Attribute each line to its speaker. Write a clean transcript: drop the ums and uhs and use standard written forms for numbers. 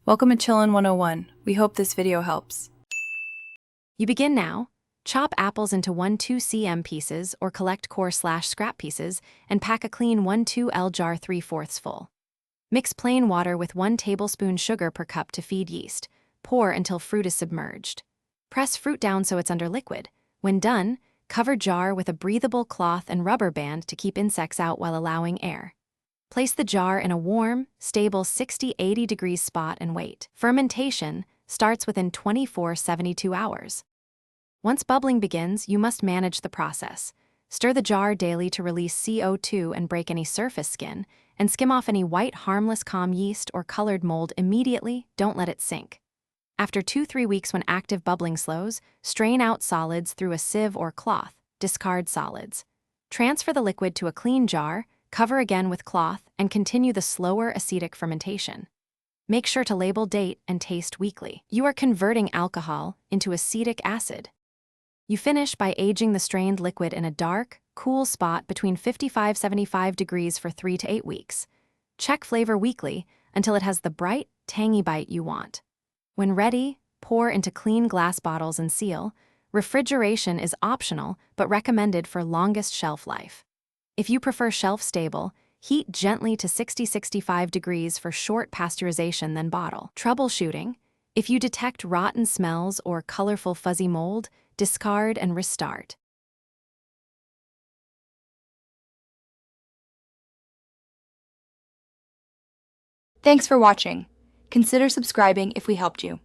Speaker 1: Welcome to Chillin' 101. We hope this video helps.
Speaker 2: You begin now. Chop apples into 1-2 cm pieces or collect core/scrap pieces and pack a clean 1-2 L jar 3/4 full. Mix plain water with 1 tablespoon sugar per cup to feed yeast. Pour until fruit is submerged. Press fruit down so it's under liquid. When done, cover jar with a breathable cloth and rubber band to keep insects out while allowing air. Place the jar in a warm, stable 60-80 degrees spot and wait. Fermentation starts within 24-72 hours. Once bubbling begins, you must manage the process. Stir the jar daily to release CO2 and break any surface skin, and skim off any white, harmless calm yeast or colored mold immediately. Don't let it sink. After 2-3 weeks, when active bubbling slows, strain out solids through a sieve or cloth. Discard solids. Transfer the liquid to a clean jar, cover again with cloth, and continue the slower acetic fermentation. Make sure to label date and taste weekly. You are converting alcohol into acetic acid. You finish by aging the strained liquid in a dark, cool spot between 55-75 degrees for 3 to 8 weeks. Check flavor weekly until it has the bright, tangy bite you want. When ready, pour into clean glass bottles and seal. Refrigeration is optional but recommended for longest shelf life. If you prefer shelf-stable, heat gently to 60-65 degrees for short pasteurization, then bottle. Troubleshooting: if you detect rotten smells or colorful fuzzy mold, discard and restart.
Speaker 1: Thanks for watching. Consider subscribing if we helped you.